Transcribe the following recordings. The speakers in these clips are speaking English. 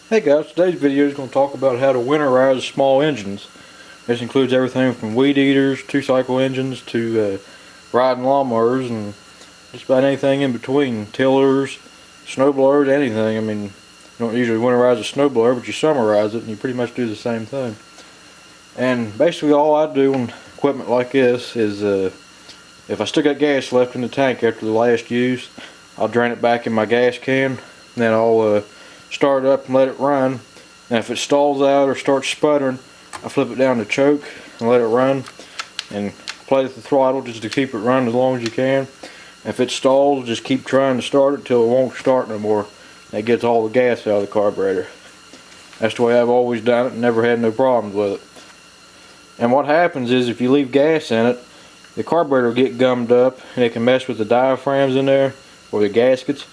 Hey guys, today's video is going to talk about how to winterize small engines. This includes everything from weed eaters, 2-cycle engines to riding lawnmowers and just about anything in between. Tillers, snowblowers, anything. I mean, you don't usually winterize a snowblower, but you summerize it and you pretty much do the same thing. And basically all I do on equipment like this is if I still got gas left in the tank after the last use, I'll drain it back in my gas can, and then I'll start it up and let it run. And if it stalls out or starts sputtering, I flip it down to choke and let it run and play with the throttle just to keep it running as long as you can. And if it stalls, just keep trying to start it till it won't start no more. That gets all the gas out of the carburetor. That's the way I've always done it and never had no problems with it. And what happens is if you leave gas in it, the carburetor will get gummed up and it can mess with the diaphragms in there or the gaskets,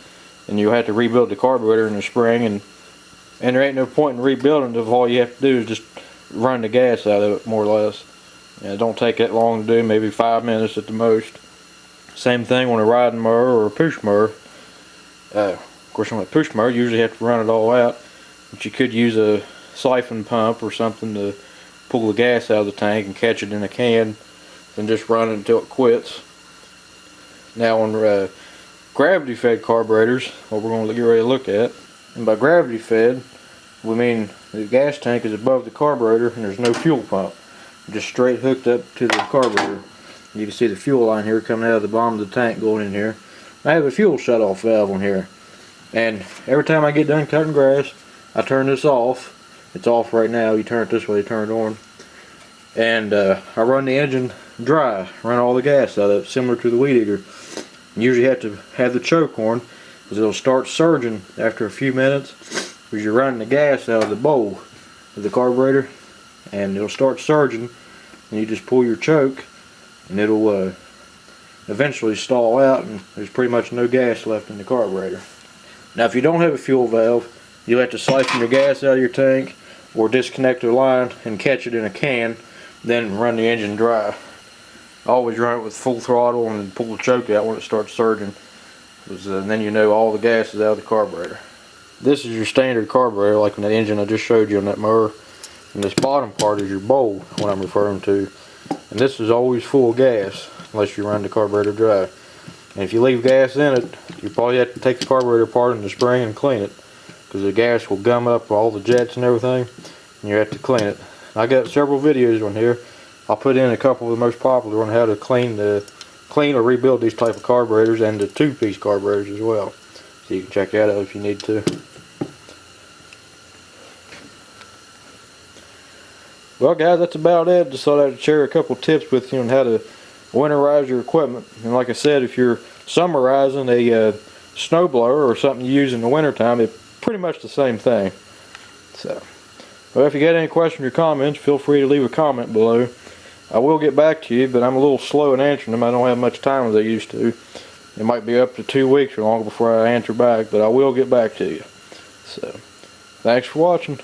and you'll have to rebuild the carburetor in the spring, and there ain't no point in rebuilding it if all you have to do is just run the gas out of it, more or less. And it don't take that long to do, maybe 5 minutes at the most. Same thing on a riding mower or a push mower. Of course on a push mower you usually have to run it all out, but you could use a siphon pump or something to pull the gas out of the tank and catch it in a can, and just run it until it quits. Now on gravity fed carburetors, what we're going to get ready to look at, and by gravity fed we mean the gas tank is above the carburetor and there's no fuel pump, just straight hooked up to the carburetor. You can see the fuel line here coming out of the bottom of the tank going in here. I have a fuel shut-off valve on here, and every time I get done cutting grass I turn this off. It's off right now. You turn it this way, turn it on, and I run the engine dry, run all the gas out of it, similar to the weed eater. You usually have to have the choke on, because it'll start surging after a few minutes, because you're running the gas out of the bowl of the carburetor, and it'll start surging, and you just pull your choke and it'll eventually stall out and there's pretty much no gas left in the carburetor. Now if you don't have a fuel valve, you'll have to siphon your gas out of your tank or disconnect the line and catch it in a can, then run the engine dry. Always run it with full throttle and pull the choke out when it starts surging, because then you know all the gas is out of the carburetor. This is your standard carburetor, like in the engine I just showed you on that mower, and this bottom part is your bowl, what I'm referring to, and this is always full gas unless you run the carburetor dry. And if you leave gas in it, you probably have to take the carburetor apart in the spring and clean it, because the gas will gum up all the jets and everything, and you have to clean it. I got several videos on here. I'll put in a couple of the most popular on how to clean or rebuild these type of carburetors, and the 2-piece carburetors as well. So you can check that out if you need to. Well guys, that's about it. Just thought I'd share a couple tips with you on how to winterize your equipment. And like I said, if you're summerizing a snowblower or something you use in the wintertime, it's pretty much the same thing. So, well, if you got any questions or comments, feel free to leave a comment below. I will get back to you, but I'm a little slow in answering them. I don't have much time as I used to. It might be up to 2 weeks or longer before I answer back, but I will get back to you. So, thanks for watching.